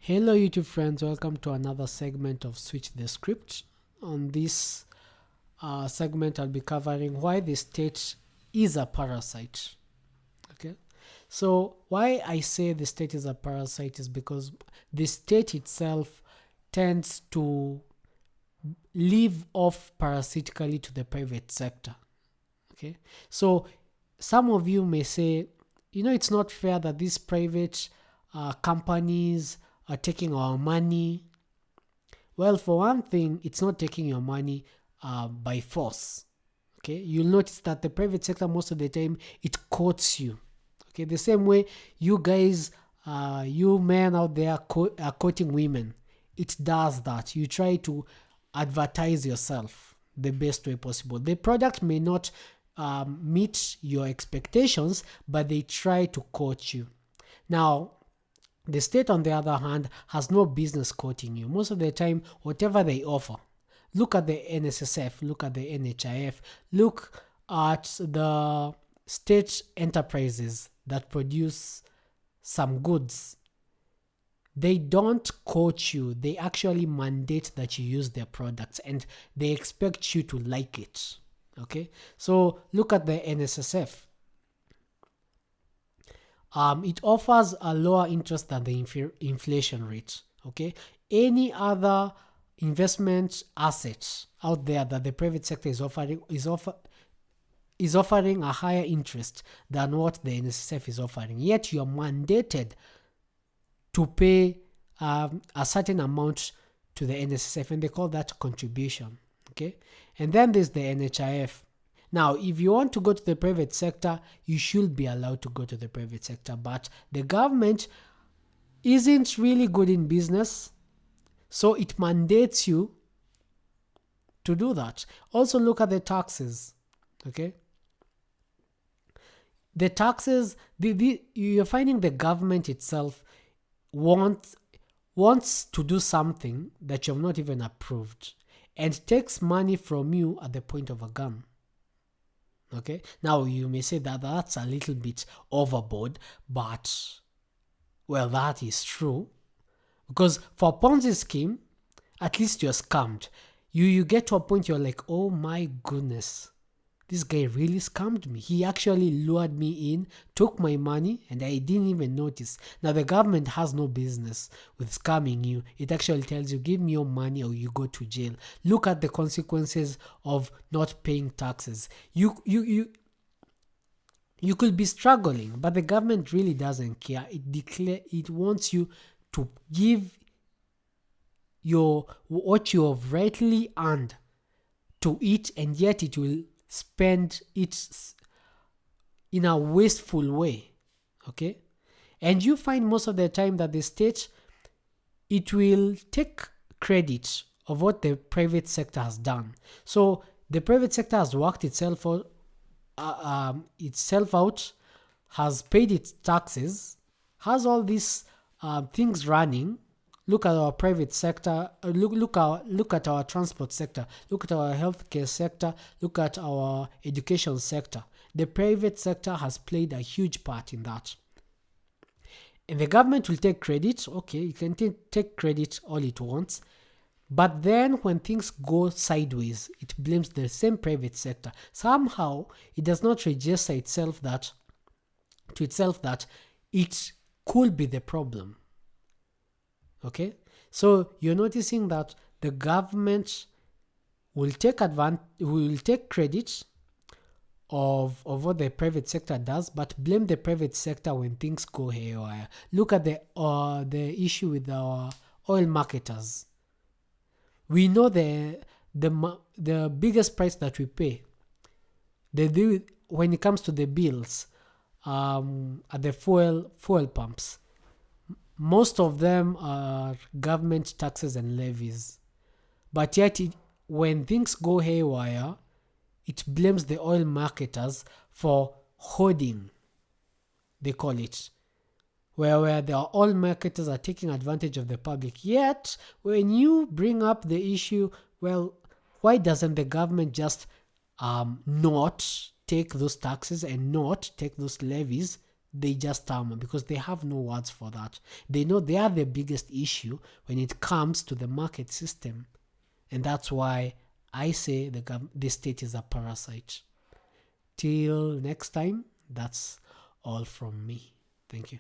Hello YouTube friends, welcome to another segment of Switch the Script. On this segment I'll be covering why the state is a parasite. Okay, so why I say the state is a parasite is because the state itself tends to live off parasitically to the private sector. Okay, so some of you may say, it's not fair that these private companies are taking our money. Well, for one thing, it's not taking your money by force. Okay, you'll notice that the private sector most of the time it courts you. Okay, the same way you guys, you men out there are courting women. It does that. You try to advertise yourself the best way possible. The product may not meet your expectations, but they try to court you. Now, the state, on the other hand, has no business courting you. Most of the time, whatever they offer, look at the NSSF, look at the NHIF, look at the state enterprises that produce some goods. They don't coach you. They actually mandate that you use their products and they expect you to like it. Okay, so look at the NSSF. It offers a lower interest than the inflation rate. Okay, any other investment asset out there that the private sector is offering is offering a higher interest than what the NSSF is offering. Yet you are mandated to pay a certain amount to the NSSF, and they call that contribution. Okay, and then there's the NHIF. Now, if you want to go to the private sector, you should be allowed to go to the private sector, but the government isn't really good in business, so it mandates you to do that. Also, look at the taxes. Okay, the taxes, you're finding the government itself wants to do something that you have not even approved and takes money from you at the point of a gun. Okay, now you may say that that's a little bit overboard, but well, that is true, because for a Ponzi scheme, at least you're scammed. You get to a point you're like, oh my goodness, this guy really scammed me. He actually lured me in, took my money, and I didn't even notice. Now, the government has no business with scamming you. It actually tells you, give me your money or you go to jail. Look at the consequences of not paying taxes. You could be struggling, but the government really doesn't care. It wants you to give what you have rightly earned to it, and yet it will spend it in a wasteful way. Okay, and you find most of the time that the state, it will take credit of what the private sector has done. So the private sector has worked itself out, has paid its taxes, has all these things running. Look at our private sector, look at our transport sector, look at our healthcare sector, look at our education sector. The private sector has played a huge part in that. And the government will take credit. Okay, you can take credit all it wants. But then when things go sideways, it blames the same private sector. Somehow, it does not register itself that it could be the problem. Okay, so you're noticing that the government will take credit of what the private sector does, but blame the private sector when things go haywire. Look at the issue with our oil marketers. We know the biggest price that we pay. When it comes to the bills at the fuel pumps. Most of them are government taxes and levies. But yet, when things go haywire, it blames the oil marketers for hoarding, they call it. Where the oil marketers are taking advantage of the public. Yet, when you bring up the issue, well, why doesn't the government just not take those taxes and not take those levies they just stammer because they have no words for that. They know they are the biggest issue when it comes to the market system. And that's why I say the state is a parasite. Till next time, that's all from me. Thank you.